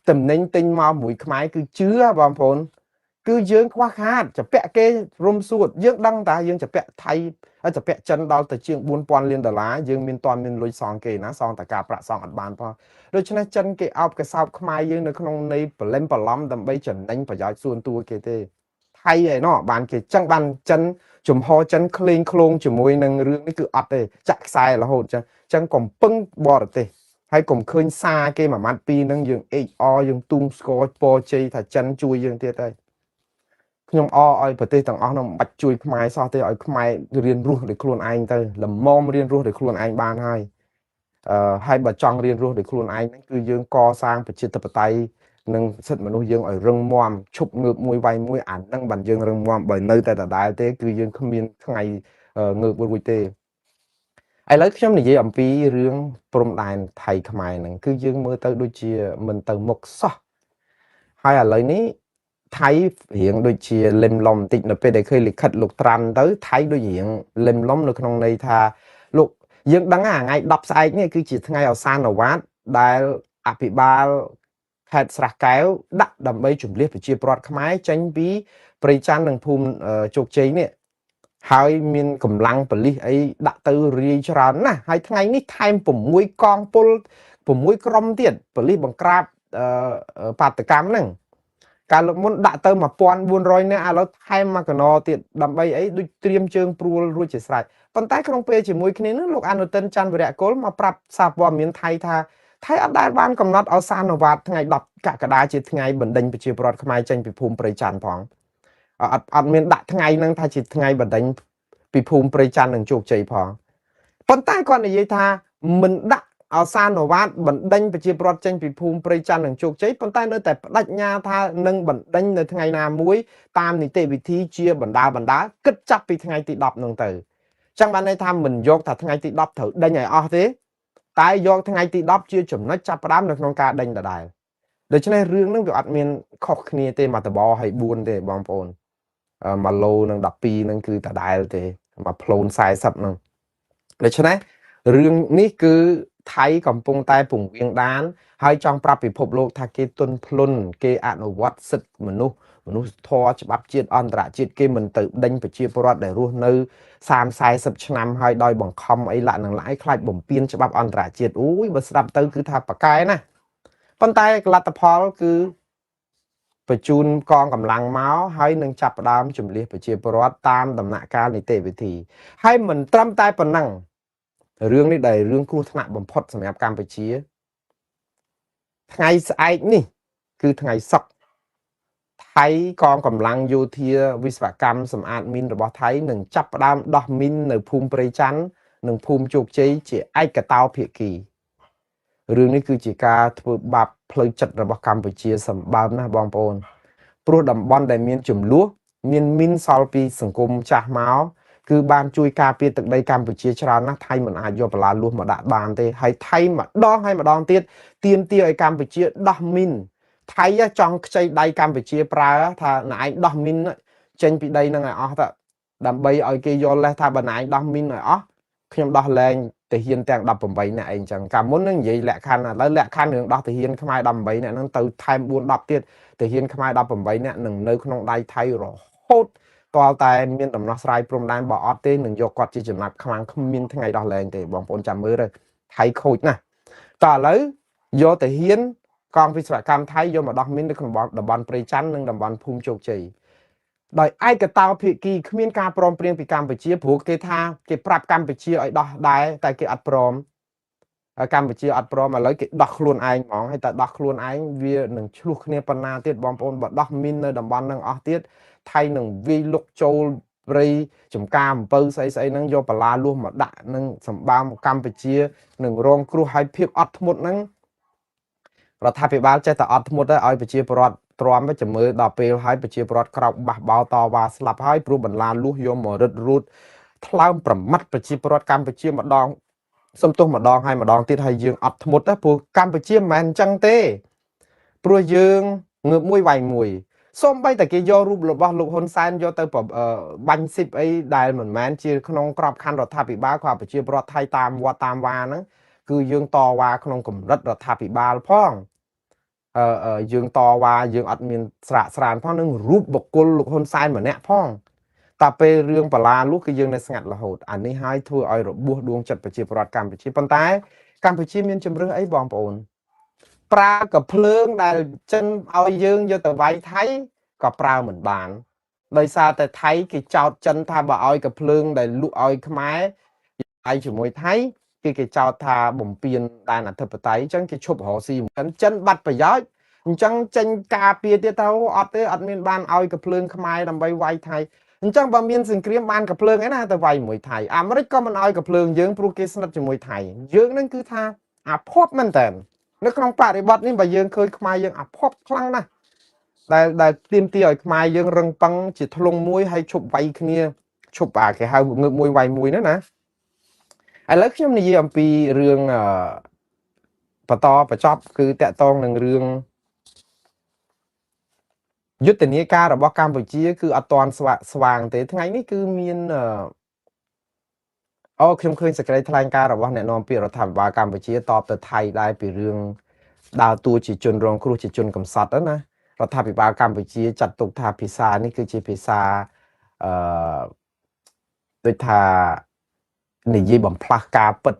ตุ่มนิ่งเต็งมาหมวยขมายคือเชื้อบางผล cứ dương qua khát chả bẹ kê rôm suốt dương đăng ta dương chả bẹ thay chả bẹ chân đau từ chương buôn pon liên đờ lá dương miền toàn miền lùi song kê ná song ta cả bạ song ăn bàn po đôi chân chân kê áo cái sao khai dươngនៅក្នុងនៃបលិមបឡំដើម្បីចំណេញប្រយោជន៍ส่วนตัวគេទេថៃឯណោះបានគេចឹងបានចិនជំហរចិនក្លែងក្លងជាមួយនឹងរឿងនេះគឺអត់ទេចាក់ខ្សែរហូតចឹងកំពឹងបរទេសហើយកុំឃើញសារគេមួយម៉ាត់ពីរនឹងយើង HR យើងទូងស្គរពរជ័យថាចិនជួយយើងទៀតហើយខ្ញុំអឲ្យប្រទេសទាំងអស់នោះមិនបាច់ជួយខ្មែរសោះទេឲ្យខ្មែររៀនរស់ដោយខ្លួនឯងទៅល្មមរៀនរស់ដោយខ្លួនឯងបានហើយហើយបើចង់រៀនរស់ដោយខ្លួនឯងហ្នឹងគឺយើងកសាងប្រជាធិបតេយ្យនិងសិទ្ធិមនុស្សយើងឲ្យរឹងមាំឈប់ងើបមួយវាយមួយអាហ្នឹងបានយើងរឹងមាំបើនៅតែដដែលទេគឺយើងគ្មានថ្ងៃងើបរួចទេឥឡូវខ្ញុំនិយាយអំពីរឿងព្រំដែនថៃខ្មែរហ្នឹងគឺយើងមើលទៅដូចជាមិនទៅមុខសោះហើយឥឡូវនេះថៃរៀងដូចជាលឹមឡំបន្តិចនៅពេលដែលឃើញលិខិតលោកត្រាំទៅថៃដូចរៀងលឹមឡំនៅក្នុងន័យថាលោកយើងដឹងថាថ្ងៃ10ស្អែកនេះគឺជាថ្ងៃអសានវត្តដែលអភិបាលខេត្តស្រះកែវដាក់ដើម្បីជំនះប្រជាពលរដ្ឋខ្មែរចេញពីព្រៃច័ន្ទនិងភូមិជោគជ័យនេះហើយមានកម្លាំងប៉ូលីសអីដាក់ទៅរាយច្រើនណាស់ហើយថ្ងៃនេះថែម6កងពល6ក្រុមទៀតប៉ូលីសបង្ក្រាបបាតកម្មហ្នឹងកាលលោកមុនដាក់ទៅ1400នាក់ឥឡូវថែមមកកណោទៀតដើម្បីអីដូចត្រៀមជើងព្រួលរួចជាស្រេចប៉ុន្តែក្នុងពេលជាមួយគ្នានឹងលោកអនុទិនច័ន្ទវរៈគុលមកប្រាប់សារព័ត៌មានថៃថាថៃអត់ដែលបានកំណត់ឲ្យសានវត្តថ្ងៃ10កក្កដាជាថ្ងៃបណ្ដេញប្រជាពលរដ្ឋខ្មែរចេញពីភូមិព្រៃច័ន្ទផងអត់មានដាក់ថ្ងៃហ្នឹងថាជាថ្ងៃបណ្ដេញពីភូមិព្រៃច័ន្ទនិងជោគជ័យផងប៉ុន្តែគាត់និយាយថាមិនដាក់អសានវត្តបណ្ដេញប្រជាពលរដ្ឋចេញពីភូមិព្រៃច័ន្ទនិងជោគជ័យប៉ុន្តែនៅតែបដិញ្ញាថានឹងបណ្ដេញនៅថ្ងៃណាមួយតាមនីតិវិធីជាបណ្ដាគិតចាប់ពីថ្ងៃទី10នោះទៅចឹងបានន័យថាមិនយកថាថ្ងៃទី10ត្រូវដេញឲ្យអស់ទេតែយកថ្ងៃទី10ជាចំណុចចាប់ផ្ដើមនៅក្នុងការដេញដដែលដូច្នេះរឿងហ្នឹងវាអត់មានខុសគ្នាទេមកតបឲ្យ4ទេបងប្អូន1ឡូនិង12ហ្នឹងគឺដដែលទេមកផ្លូន40ហ្នឹងដូច្នេះរឿងនេះគឺថៃកំពុងតែពង្រៀងដានហើយចង់ប្រាប់ពិភពលោកថាគេទុនភ្លុនគេអនុវត្តសិទ្ធិមនុស្សធម៌ច្បាប់ជាតិអន្តរជាតិគេមិនទៅដេញប្រជាពលរដ្ឋដែលរស់នៅ30-40ឆ្នាំហើយដោយបង្ខំអីឡាក់នឹងឡាយខ្លាចបំពានច្បាប់អន្តរជាតិអូយបើស្ដាប់ទៅគឺថាប្រកែណាប៉ុន្តែលទ្ធផលគឺបញ្ជូនកងកម្លាំងមកហើយនឹងចាប់ផ្ដើមជំលះប្រជាពលរដ្ឋតាមដំណាក់កាលនីតិវិធីហើយមិនត្រឹមតែប៉ុណ្ណឹងរឿងនេះដែលរឿងគ្រោះថ្នាក់បំផុតសម្រាប់កម្ពុជាថ្ងៃស្អែកនេះគឺថ្ងៃសុក្រថៃកងកម្លាំងយោធាវិស្វកម្មសម្អាតមីនរបស់ថៃនឹងចាប់ផ្ដើមដោះមីននៅភូមិព្រៃច័ន្ទនិងភូមិជោគជ័យជាឯកតោភាគីរឿងនេះគឺជាការធ្វើបាបផ្លូវចិត្តរបស់កម្ពុជាសម្បើមណាស់បងប្អូនព្រោះតំបន់ដែលមានចំនួនមានមីនសល់ពីសង្គមចាស់មកគឺបានជួយការពារទឹកដីកម្ពុជាច្រើនណាស់ថៃមិនអាចយកបន្លាលួសមកដាក់បានទេហើយថៃម្ដងហើយម្ដងទៀតទាមទារឲ្យកម្ពុជាដោះមីនថៃចង់ខ្ចីដៃកម្ពុជាប្រើថាណែឯងដោះមីនចេញពីដីនឹងឲ្យអស់ទៅដើម្បីឲ្យគេយល់លេសថាបើណែឯងដោះមីនឲ្យអស់ខ្ញុំដោះលែងទាហានទាំង18នាក់អីចឹងកាលមុននឹងនិយាយលក្ខខណ្ឌឥឡូវលក្ខខណ្ឌរឿងដោះទាហានខ្មែរ18នាក់ហ្នឹងទៅថែម4 10ទៀតទាហានខ្មែរ18នាក់នឹងនៅក្នុងដៃថៃរហូតតលតែមានដំណោះស្រាយព្រំដែនបើអត់ទេនឹងយកគាត់ជាចំណាប់ខ្លាំងគ្មានថ្ងៃដោះលែងទេបងប្អូនចាំមើលទៅថៃខូចណាស់តើឥឡូវយកទាហានកងវិស្វកម្មថៃយកមកដោះមីននៅក្នុងតំបន់ព្រៃច័ន្ទនិងតំបន់ភូមិជោគជ័យដោយឯកតោភាគីគ្មានការព្រមព្រៀងពីកម្ពុជាព្រោះគេថាគេប្រាប់កម្ពុជាឲ្យដោះដែរតែគេអត់ព្រមកម្ពុជាអត់ព្រមឥឡូវគេដោះខ្លួនឯងហ្មងហើយតែដោះខ្លួនឯងវានឹងឆ្លោះគ្នាប៉ុណ្ណាទៀតបងប្អូនបើដោះមីននៅតំបន់នឹងអស់ទៀតថៃនឹងវាយលុកចូលព្រៃចំការអំពៅស្អីហ្នឹងយកបលាលួសមកដាក់នឹងសម្បាមកម្ពុជានឹងរងគ្រោះហើយភាពអត់ធ្មត់ហ្នឹងរដ្ឋាភិបាលចេះតែអត់ធ្មត់ទៅឲ្យប្រជាពលរដ្ឋទ្រាំទៅចាំមើលដល់ពេលហើយប្រជាពលរដ្ឋក្រោកបះបោតវ៉ាស្លាប់ហើយព្រោះបន្លាលួសយកមករឹតរូតថ្លើមប្រមាត់ប្រជាពលរដ្ឋកម្ពុជាម្ដងសំទោសម្ដងហើយម្ដងទៀតហើយយើងអត់ធ្មត់ណាព្រោះកម្ពុជាមិនមែនអញ្ចឹងទេព្រោះយើងងើបមួយវាយមួយសូម្បីតែគេយករូបរបស់លោកហ៊ុនសែនយកទៅបាញ់ស៊ីបអីដែលមិនមែនជាក្នុងក្របខ័ណ្ឌរដ្ឋាភិបាលគាត់ប្រជាពលរដ្ឋថៃតាមវត្តតាមវាហ្នឹងគឺយើងតវ៉ាក្នុងកម្រិតរដ្ឋាភិបាលផង dương to và dương ọt miền sạn phong nâng rúp bọc côn lục hôn sai mà nè phong ta pe riêng bà la lúc cái dương này ngặt là hột anh ấy hai thua ai rồi buộc đuông chặtไป chia bọt Campuchia ប៉ុន្តែកម្ពុជាមានជំរឿអីបងប្អូនប្រើកភ្លើងដែលចិនឲ្យយើងយកទៅវាយថៃក៏ប្រើមិនបានដោយសារតែថៃគេចោទចិនថាបើឲ្យកភ្លើងដែលលក់ឲ្យខ្មែរវាយជាមួយថៃគេចោទថាបំពេញដែនអធិបតេយ្យអញ្ចឹងគេឈប់រកស៊ីចិនបាត់ប្រយោជន៍អញ្ចឹងចេញការពារទៀតទៅអត់ទេអត់មានបានឲ្យកភ្លើងខ្មែរដើម្បីវាយថៃអញ្ចឹងបើមានសង្គ្រាមបានកភ្លើងឯណាទៅវាយមួយថៃអាមេរិកក៏មិនឲ្យកភ្លើងយើងព្រោះគេស្និទ្ធជាមួយថៃយើងនឹងគឺថាអាភ័ព្វមែនតើនៅក្នុងបរិបទនេះបើយើងឃើញខ្មែរយើងអាភ័ព្វខ្លាំងណាស់ដែលទាមទារឲ្យខ្មែរយើងរឹងប៉ឹងជាធ្លុងមួយហើយឈប់វាយគ្នាឈប់គេហៅងើបមួយវាយមួយហ្នឹងណាឥឡូវខ្ញុំនិយាយអំពីរឿងបន្តបញ្ចប់គឺតកតងនឹងរឿងយុទ្ធនាការរបស់កម្ពុជាគឺអត់ទាន់ស្វាងទេថ្ងៃនេះគឺមានខ្ញុំឃើញសេចក្តីថ្លែងការណ៍របស់អ្នកនាំពាក្យរដ្ឋាភិបាលកម្ពុជាតបទៅថៃដែរពីរឿងដើរតួជាជនរងគ្រោះជាជនកំសត់ណារដ្ឋាភិបាលកម្ពុជាចាត់ទុកថាភាសានេះគឺជាភាសាដូចថានិយាយបំផ្លាស់ការពិត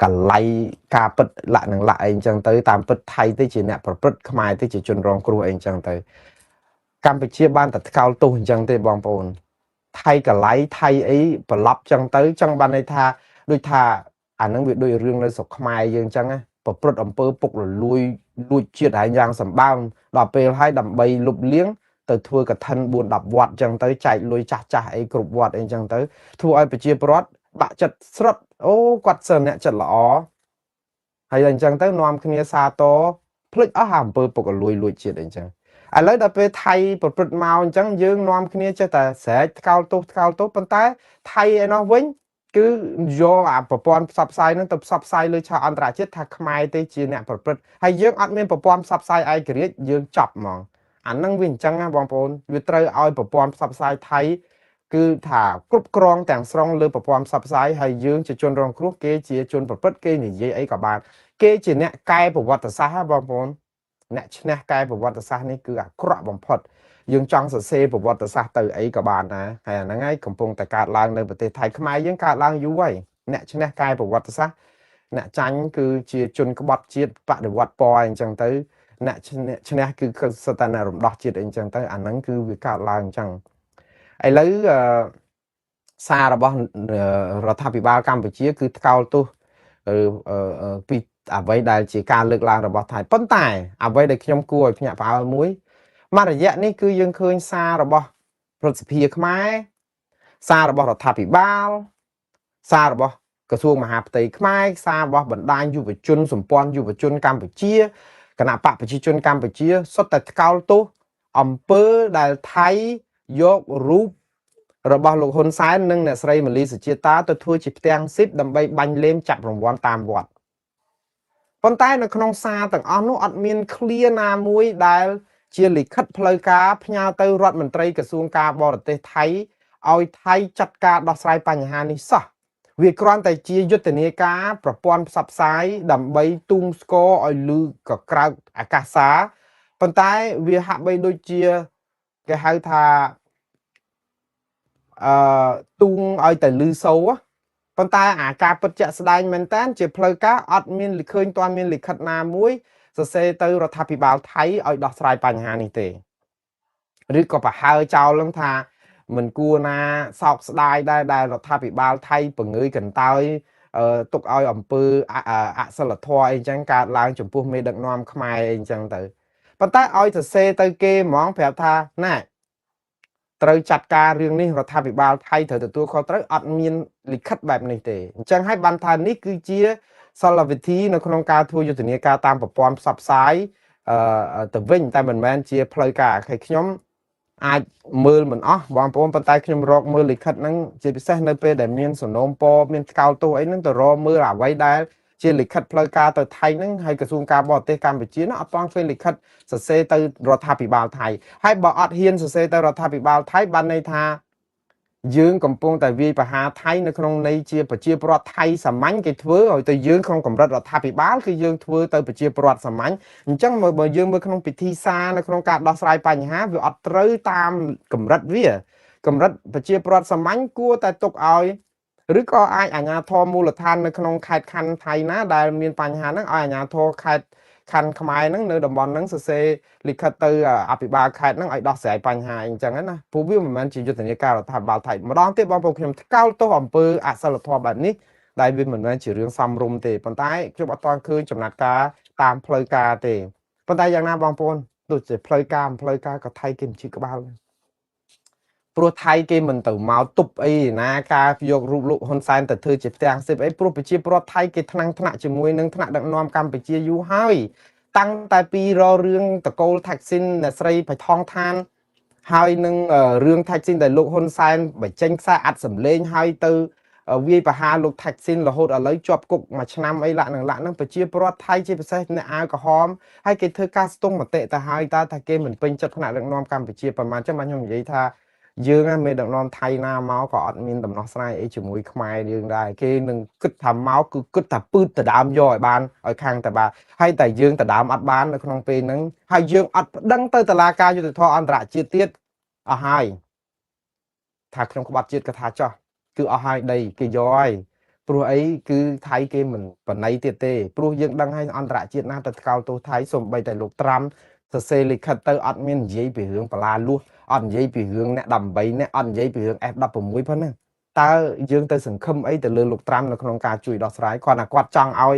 កលៃការពិតលក្ខនឹងលក្ខអីអញ្ចឹងទៅតាមពិតថៃទៅជាអ្នកប្រព្រឹត្តខ្មែរទៅជាជនរងគ្រោះអីអញ្ចឹងទៅកម្ពុជាបានតែថ្កោលទោសអញ្ចឹងទេបងប្អូនថៃកលៃថៃអីប្រឡប់អញ្ចឹងទៅចឹងបានន័យថាដូចថាអានឹងវាដូចរឿងនៅស្រុកខ្មែរយើងអញ្ចឹងណាប្រព្រឹត្តអំពើពុករលួយលួចជាតិហើយយ៉ាងសម្បើមដល់ពេលហើយដើម្បីលុបលាងទៅធ្វើកឋិន 4-10 វត្តអញ្ចឹងទៅចែកលុយចាស់អីគ្រប់វត្តអីអញ្ចឹងទៅធ្វើឲ្យប្រជាពលរដ្ឋបាក់ចិត្តស្រុតអូគាត់សិនអ្នកចិត្តល្អហើយអញ្ចឹងទៅនាំគ្នាសាទរភ្លេចអស់អំពើពុករលួយលួចជាតិអីអញ្ចឹងឥឡូវដល់ពេលថៃប្រព្រឹត្តមកអញ្ចឹងយើងនាំគ្នាចេះតែស្រែកថ្កោលទោសប៉ុន្តែថៃឯនោះវិញគឺយកអាប្រព័ន្ធផ្សព្វផ្សាយនឹងទៅផ្សព្វផ្សាយលើឆាកអន្តរជាតិថាខ្មែរទេជាអ្នកប្រព្រឹត្តហើយយើងអត់មានប្រព័ន្ធផ្សព្វផ្សាយឯករាជ្យយើងចាប់ហ្មងអានឹងវាអញ្ចឹងណាបងប្អូនវាត្រូវឲ្យប្រព័ន្ធផ្សព្វផ្សាយថៃគឺថាគ្រប់គ្រងទាំងស្រុងលើប្រព័ន្ធផ្សព្វផ្សាយហើយយើងជាជនរងគ្រោះគេជាជនប្រព្រឹត្តគេនិយាយអីក៏បានគេជាអ្នកកែប្រវត្តិសាស្ត្របងប្អូនអ្នកឈ្នះកែប្រវត្តិសាស្ត្រនេះគឺអាក្រក់បំផុតយើងចង់សរសេរប្រវត្តិសាស្ត្រទៅអីក៏បានដែរហើយអាហ្នឹងហើយកំពុងតែកើតឡើងនៅប្រទេសថៃខ្មែរយើងកើតឡើងយូរហើយអ្នកឈ្នះកែប្រវត្តិសាស្ត្រអ្នកចាញ់គឺជាជនក្បត់ជាតិបដិវត្តពណ៌អីចឹងទៅអ្នកឈ្នះគឺសិតតែអ្នករំដោះជាតិអីចឹងទៅអាហ្នឹងគឺវាកើតឡើងអញ្ចឹងឥឡូវសាររបស់រដ្ឋាភិបាលកម្ពុជាគឺថ្កោលទោសពីអ្វីដែលជាការលើកឡើងរបស់ថៃប៉ុន្តែអ្វីដែលខ្ញុំគួរឲ្យភ្ញាក់ផ្អើលមួយរយៈនេះគឺយើងឃើញសាររបស់ប្រសិទ្ធិខ្មែរសាររបស់រដ្ឋាភិបាលសាររបស់ក្រសួងមហាផ្ទៃខ្មែរសាររបស់បណ្ដាញយុវជនសម្ព័ន្ធយុវជនកម្ពុជាគណៈបកប្រជាជនកម្ពុជាសុទ្ធតែថ្កោលទោសអំពើដែលថៃយករូបរបស់លោកហ៊ុនសែននិងអ្នកស្រីម៉ាលីសុជាតាទៅធ្វើជាផ្ទាំងស៊ីបដើម្បីបាញ់លេងចាប់រង្វាន់តាមវត្តប៉ុន្តែនៅក្នុងសារទាំងអស់នោះអត់មានឃ្លាណាមួយដែលជាលិខិតផ្លូវការផ្ញើទៅរដ្ឋមន្ត្រីក្រសួងការបរទេសថៃឲ្យថៃចាត់ការដោះស្រាយបញ្ហានេះសោះវាគ្រាន់តែជាយុទ្ធនាការប្រព័ន្ធផ្សព្វផ្សាយដើម្បីទូងស្គរឲ្យលឺកក្រើកអាកាសាប៉ុន្តែវាហាក់បីដូចជាគេហៅថាទូងឲ្យតែលឺសូរប៉ុន្តែអាការពិតជាក់ស្ដែងមែនតើជាផ្លូវការអត់មានឃើញទាន់មានលិខិតណាមួយសរសេរទៅរដ្ឋាភិបាលថៃឲ្យដោះស្រាយបញ្ហានេះទេឬក៏ប្រហើចោលនឹងថាមិនគួរណាសោកស្ដាយដែរដែលរដ្ឋាភិបាលថៃបង្ងើយកន្តើយទុកឲ្យអំពើអសិលធម៌អីចឹងកើតឡើងចំពោះមេដឹកនាំខ្មែរអីចឹងទៅប៉ុន្តែឲ្យសរសេរទៅគេហ្មងប្រាប់ថាណែត្រូវចាត់ការរឿងនេះរដ្ឋាភិបាលថៃត្រូវទទួលខុសត្រូវអត់មានលិខិតបែបនេះទេអញ្ចឹងហើយបានថានេះគឺជាសលវិធីនៅក្នុងការធ្វើយុទ្ធនាការតាមប្រព័ន្ធផ្សព្វផ្សាយទៅវិញតែមិនមែនជាផ្លូវការឲ្យខ្ញុំអាចមើលមិនអស់បងប្អូនប៉ុន្តែខ្ញុំរកមើលលិខិតហ្នឹងជាពិសេសនៅពេលដែលមានសំណូមពរមានថ្កោលទោសអីហ្នឹងទៅរកមើលអ្វីដែលជាលិខិតផ្លូវការទៅថៃហ្នឹងហើយក្រសួងការបរទេសកម្ពុជាហ្នឹងអត់ទាន់ឃើញលិខិតសរសេរទៅរដ្ឋាភិបាលថៃហើយបើអត់ហ៊ានសរសេរទៅរដ្ឋាភិបាលថៃបានន័យថា dương cầm pông tại vì bà hà thay nó không này chia bà chia bọt thay sắm mánh cái thứ rồi từ dương không cầm rất là thà bị báo khi dương thưa tới bà chia bọt sắm mánh chẳng mà bà dương mới không bị thi xa nó không cả đo sai bài há vì ọt tới tam cầm rất vía cầm rất bà chia bọt sắm mánh cua tại tục oi rồi có ai ở nhà thò mua là than nó không khai khăn thay ná đại miền bài há nó ở nhà thò khai khăn không ai nó nơi đồng bọn nó sẽ lịch khắc từ à bị ba khai nó ai đo sẽ bài há chẳng ấy na phổ biến mà chỉ cho thành cao là thà bảo thầy mà đón tiếp bọnผมcao tô hòm pư à sao là thò bạn ní đại viên mình chỉ riêng xăm rùm thì bàn tay cho bọn toàn khơi chậm nát cá tam phơi cá thì bàn tayอย่างนั้นបងប្អូនដូចជាផ្លូវការផ្លូវការក៏ថៃគេមិនជឿក្បាលព្រោះថៃគេមិនទៅមកទប់អីណាការយករូបលោកហ៊ុនសែនទៅធ្វើជាផ្ទាំងសិបអីព្រោះប្រជាពលរដ្ឋថៃគេថ្នាក់ជាមួយនឹងថ្នាក់ដឹកនាំកម្ពុជាយូរហើយតាំងតែពីរឿងតកូលថាក់ស៊ីនអ្នកស្រីបៃថងឋានហើយនឹងរឿងថាក់ស៊ីនដែលលោកហ៊ុនសែនបញ្ចេញខ្សែអត្តសម្លេងហើយទៅវាយប្រហារលោកថាក់ស៊ីនរហូតឥឡូវជាប់គុកមួយឆ្នាំអីឡាក់នឹងប្រជាពលរដ្ឋថៃជាពិសេសអ្នកអាវក្រហមហើយគេធ្វើការស្ទង់មតិទៅហើយតើថាគេមិនពេញចិត្តថ្នាក់ដឹកនាំកម្ពុជាប្រហែលចឹងខ្ញុំនិយាយថាយើងមេដឹកនាំថៃណាមកក៏អត់មានដំណោះស្រាយអីជាមួយខ្មែរយើងដែរគេនឹងគិតថាមកគឺគិតថាពឺតទៅដើមយកឲ្យបានឲ្យខាងតបាហើយតែយើងទៅដើមអត់បាននៅក្នុងពេលហ្នឹងហើយយើងអត់ប្តឹងទៅតុលាការយុត្តិធម៌អន្តរជាតិទៀតអស់ហើយថាក្នុងក្បត់ជាតិក៏ថាចោះគឺអស់ហើយដីគេយកហើយព្រោះអីគឺថៃគេមិនបណៃទៀតទេព្រោះយើងដឹងហើយអន្តរជាតិណាទៅថ្កោលទោសថៃសូម្បីតែលោកត្រាំសរសេរលិខិតទៅអត់មាននិយាយពីរឿងបលាលួសអត់និយាយពីរឿងអ្នក18អ្នកអត់និយាយពីរឿង F16 ផងហ្នឹងតើយើងទៅសង្ឃឹមអីទៅលើលោកត្រាំនៅក្នុងការជួយដោះស្រាយគាត់ថាគាត់ចង់ឲ្យ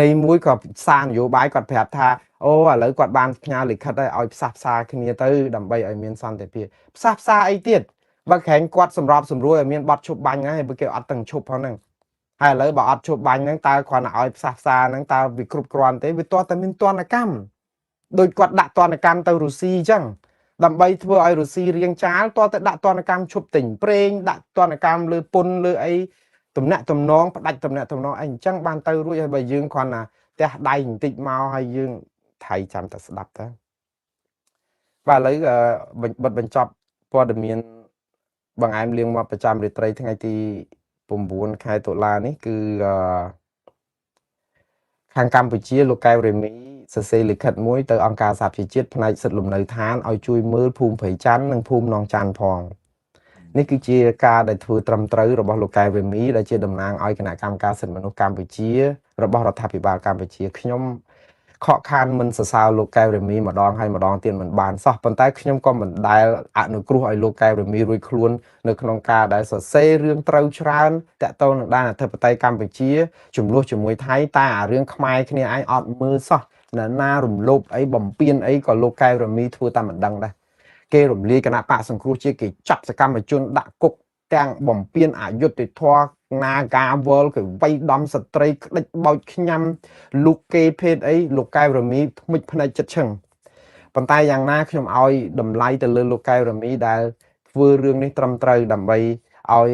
នៃមួយក៏សារនយោបាយគាត់ប្រាប់ថាអូឥឡូវគាត់បានផ្ញើលិខិតឲ្យផ្សះផ្សាគ្នាទៅដើម្បីឲ្យមានសន្តិភាពផ្សះផ្សាអីទៀតបើក្រែងគាត់សម្របសម្រួលឲ្យមានបទឈប់បាញ់ហើយបើគេអត់ទាំងឈប់ផងហ្នឹងហើយឥឡូវបើអត់ឈប់បាញ់ហ្នឹងតើគាត់ឲ្យផ្សះផ្សាហ្នឹងតើវាគ្រប់គ្រាន់ទេវាទាល់តែមានទណ្ឌកម្មដោយគាត់ដាក់ទណ្ឌកម្មទៅរុស្ស៊ីអញ្ចឹងដើម្បីធ្វើឲ្យរុស្ស៊ីរៀងចាលតើទៅដាក់ទណ្ឌកម្មឈប់ទិញប្រេងដាក់ទណ្ឌកម្មលើពុនលើអីទំនាក់ទំនងផ្ដាច់ទំនាក់ទំនងអីអញ្ចឹងបានទៅរួចហើយបើយើងគ្រាន់តែផ្ទះដៃបន្តិចមកហើយយើងថៃចាំតែស្ដាប់ទៅបាទឥឡូវបិទបញ្ចប់ព័ត៌មានបងឯមលៀងមកប្រចាំរាត្រីថ្ងៃទី9ខែតុលានេះគឺខាងកម្ពុជាលោកកែវរេមីសរសេរលិខិតមួយទៅអង្គការសហប្រជាជាតិផ្នែកសិទ្ធិលំនៅឋានឲ្យជួយមើលភូមិព្រៃច័ន្ទនិងភូមិនងច័ន្ទផងនេះគឺជាការដែលធ្វើត្រឹមត្រូវរបស់លោកកែវរេមីដែលជាតំណាងឲ្យគណៈកម្មការសិទ្ធិមនុស្សកម្ពុជារបស់រដ្ឋាភិបាលកម្ពុជាខ្ញុំខកខានមិនសរសើរលោកកែវរេមីម្ដងហើយម្ដងទៀតមិនបានសោះប៉ុន្តែខ្ញុំក៏មិនដែលអនុគ្រោះឲ្យលោកកែវរេមីរួចខ្លួននៅក្នុងការដែលសរសេររឿងត្រូវច្រើនតាក់ទងនឹងដែនអធិបតេយ្យកម្ពុជាជំនួសជាមួយថៃតែអារឿងខ្មែរគ្នាឯងអត់មើលសោះណារំលោភអីបំពេញអីក៏លោកកែវរេមីធ្វើតែមិនដឹងដែរគេរំលាយគណៈបកសង្គ្រោះជាតិគេចាប់សកម្មជនដាក់គុកទាំងបំពេញអយុត្តិធម៌ណាការវល់គេវាយដំស្ត្រីក្តិចបោចខ្ញាំលូកគេភេទអីលោកកែវរមីថ្មិចភ្នែកចិត្តឈឹងប៉ុន្តែយ៉ាងណាខ្ញុំឲ្យតម្លៃទៅលើលោកកែវរមីដែលធ្វើរឿងនេះត្រឹមត្រូវដើម្បីឲ្យ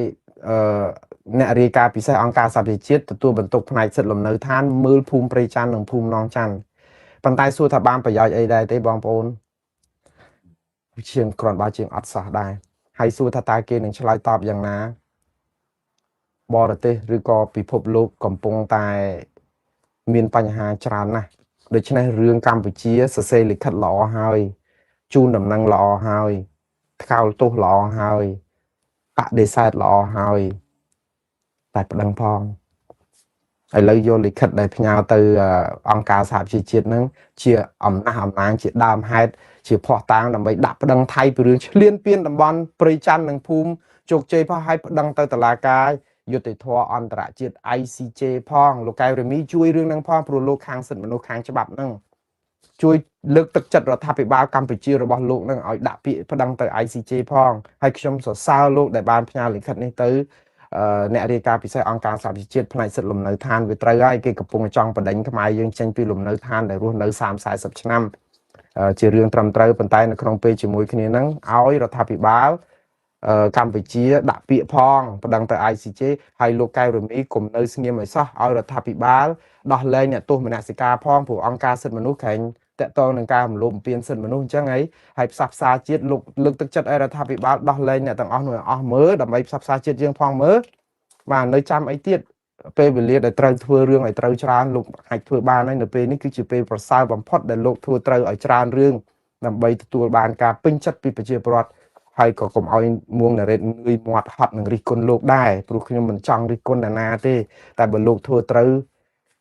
អ្នករាយការណ៍ពិសេសអង្គការសហប្រជាជាតិទទួលបន្ទុកផ្នែកសិទ្ធិលំនៅឋានមើលភូមិព្រៃច័ន្ទនិងភូមិនងច័ន្ទប៉ុន្តែសួរថាបានប្រយោជន៍អីដែរទេបងប្អូនជាងគ្រាន់បើជាងអត់សោះដែរហើយសួរថាតើគេនឹងឆ្លើយតបយ៉ាងណាបរទេសឬក៏ពិភពលោកកំពុងតែមានបញ្ហាច្រើនណាស់ដូច្នេះរឿងកម្ពុជាសរសេរលិខិតល្អហើយជូនដំណឹងល្អហើយថ្កោលទោសល្អហើយបដិសេធល្អហើយតែប្តឹងផងឥឡូវយកលិខិតដែលផ្ញើទៅអង្គការសហប្រជាជាតិហ្នឹងជាអំណះអំណាងជាដើមហេតុជាភ័ស្តុតាងដើម្បីដាក់ប្តឹងថៃពីរឿងឈ្លានពានតំបន់ព្រៃច័ន្ទនិងភូមិជោគជ័យផងឲ្យប្តឹងទៅតុលាការយុត្តិធម៌អន្តរជាតិ ICJ ផងលោកកែវរេមីជួយរឿងហ្នឹងផងព្រោះលោកខាងសិទ្ធិមនុស្សខាងច្បាប់ហ្នឹងជួយលើកទឹកចិត្តរដ្ឋាភិបាលកម្ពុជារបស់លោកនឹងឲ្យដាក់ពាក្យប្តឹងទៅ ICJ ផងហើយខ្ញុំសរសើរលោកដែលបានផ្ញើលិខិតនេះទៅអ្នករាយការណ៍ពិសេសអង្គការសហប្រជាជាតិផ្នែកសិទ្ធិលំនៅឋានវាត្រូវហើយគេកំពុងចង់បដិញខ្មែរយើងចេញពីលំនៅឋានដែលរស់នៅ30-40ឆ្នាំជារឿងត្រឹមត្រូវប៉ុន្តែនៅក្នុងពេលជាមួយគ្នាហ្នឹងឲ្យរដ្ឋាភិបាលកម្ពុជាដាក់ពាក្យផងប្តឹងទៅ ICJ ហើយលោកកែវរមីគុំនៅស្ងៀមឲ្យសោះឲ្យរដ្ឋាភិបាលដោះលែងអ្នកទោសមនសិការផងព្រោះអង្គការសិទ្ធិមនុស្សក្រែង តកតនឹងការរំលោភបំពានសិទ្ធិមនុស្សអញ្ចឹងហើយផ្សះផ្សាជាតិលោកលើកទឹកចិត្តឲ្យរដ្ឋាភិបាលដោះលែងអ្នកទាំងអស់នោះអស់មើលដើម្បីផ្សះផ្សាជាតិយើងផងមើលបាទនៅចាំអីទៀតពេលវេលាដែលត្រូវធ្វើរឿងឲ្យត្រូវច្រើនលោកអាចធ្វើបានហើយនៅពេលនេះគឺជាពេលប្រសើរបំផុតដែលលោកធ្វើត្រូវឲ្យច្រើនរឿងដើម្បីទទួលបានការពេញចិត្តពីប្រជាពលរដ្ឋហើយក៏កុំឲ្យមួងណារ៉េតងឿយមាត់ហត់នឹងរិះគន់លោកដែរព្រោះខ្ញុំមិនចង់រិះគន់អ្នកណាទេតែបើលោកធ្វើត្រូវ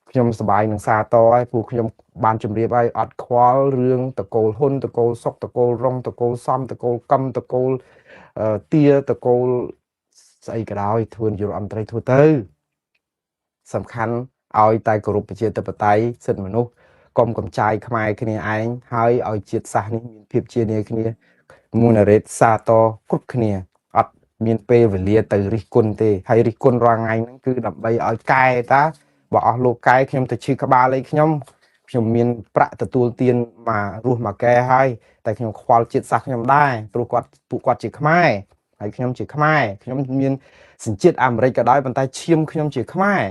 ខ្ញុំសប្បាយនឹងសាទរហើយព្រោះខ្ញុំបានជម្រាបឲ្យអត់ខ្វល់រឿងតកូលហ៊ុនតកូលសុកតកូលរងតកូលសំតកូលកឹមតកូលទាតកូលស្អីក៏ដោយធ្វើនយោបាយរដ្ឋមន្ត្រីធ្វើទៅសំខាន់ឲ្យតែគោរពប្រជាធិបតេយ្យសិទ្ធិមនុស្សកុំកំចាយខ្មែរគ្នាឯងហើយឲ្យជាតិសាសន៍នេះមានភាពជានាគ្នាមួនរ៉េតសាតគ្រប់គ្នាអត់មានពេលវេលាទៅរិះគន់ទេហើយរិះគន់រាល់ថ្ងៃហ្នឹងគឺដើម្បីឲ្យកែតាបើអស់លោកកែខ្ញុំទៅឈឺក្បាលអីខ្ញុំមានប្រាក់ទទួលទានមករស់មកកែហើយតែខ្ញុំខ្វល់ជាតិសាសន៍ខ្ញុំដែរព្រោះពួកគាត់ជាខ្មែរហើយខ្ញុំជាខ្មែរខ្ញុំមានសញ្ជាតិអាមេរិកក៏ដោយប៉ុន្តែឈាមខ្ញុំជាខ្មែរ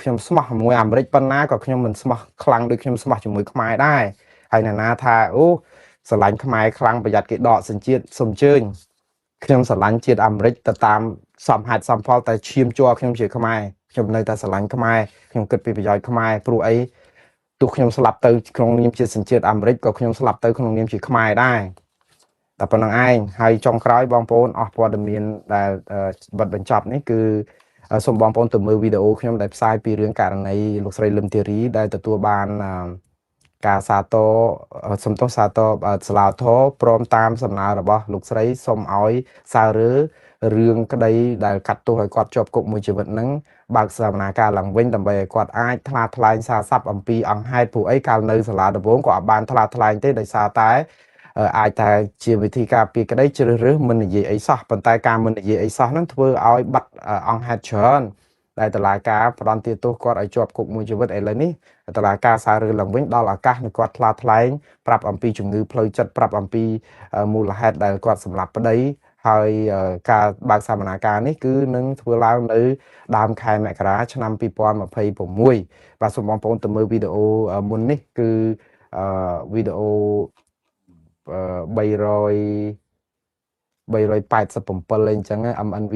ខ្ញុំស្មោះជាមួយអាមេរិកប៉ុណ្ណាក៏ខ្ញុំមិនស្មោះខ្លាំងដូចខ្ញុំស្មោះជាមួយខ្មែរដែរហើយអ្នកណាថាអូស្រឡាញ់ខ្មែរខ្លាំងប្រយ័ត្នគេដកសញ្ជាតិសូមអញ្ជើញខ្ញុំស្រឡាញ់ជាតិអាមេរិកទៅតាមសមហេតុសមផលតែឈាមជ័រខ្ញុំជាខ្មែរខ្ញុំនៅតែស្រឡាញ់ខ្មែរខ្ញុំគិតពីប្រយោជន៍ខ្មែរព្រោះអីទោះខ្ញុំស្លាប់ទៅក្នុងនាមជាសញ្ជាតិអាមេរិកក៏ខ្ញុំស្លាប់ទៅក្នុងនាមជាខ្មែរដែរតែប៉ុណ្្នឹងឯងហើយចុងក្រោយបងប្អូនអស់ព័ត៌មានដែលបិទបញ្ចប់នេះគឺសូមបងប្អូនទៅមើលវីដេអូខ្ញុំដែលផ្សាយពីរឿងករណីលោកស្រីលឹមធារីដែលទទួលបានការសាទរសំទោសសាទរស្លាវធរព្រមតាមសំណើរបស់លោកស្រីសូមឲ្យសើរើរឿងក្តីដែលកាត់ទោសឲ្យគាត់ជាប់គុកមួយជីវិតហ្នឹងបើកសវនាការឡើងវិញដើម្បីឲ្យគាត់អាចថ្លែងសារស័ព្ទអំពីអង្គហេតុព្រោះអីកាលនៅសាលាដំបងក៏អត់បានថ្លែងទេដោយសារតែអាចតែជាវិធីការពារក្តីជ្រើសរើសមិននិយាយអីសោះប៉ុន្តែការមិននិយាយអីសោះហ្នឹងធ្វើឲ្យបាត់អង្គហេតុច្រើនដែលតុលាការផ្ដន្ទាទោសគាត់ឲ្យជាប់គុកមួយជីវិតឥឡូវនេះតុលាការសាររើឡើងវិញដល់ឱកាសនឹងគាត់ថ្លែងប្រាប់អំពីជំងឺផ្លូវចិត្តប្រាប់អំពីមូលហេតុដែលគាត់សម្លាប់ប្តីហើយការបើកសវនាការនេះគឺនឹងធ្វើឡើងនៅដើមខែមករាឆ្នាំ2026បាទសូមបងប្អូនទៅមើលវីដេអូមុននេះគឺវីដេអូ387អីចឹង MNV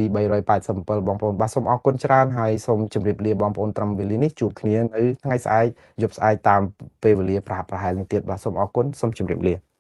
387បងប្អូនបាទសូមអរគុណច្រើនហើយសូមជម្រាបលាបងប្អូនត្រឹមវេលានេះជួបគ្នានៅថ្ងៃស្អែកយប់ស្អែកតាមពេលវេលាប្រហែលនេះទៀតបាទសូមអរគុណសូមជម្រាបលា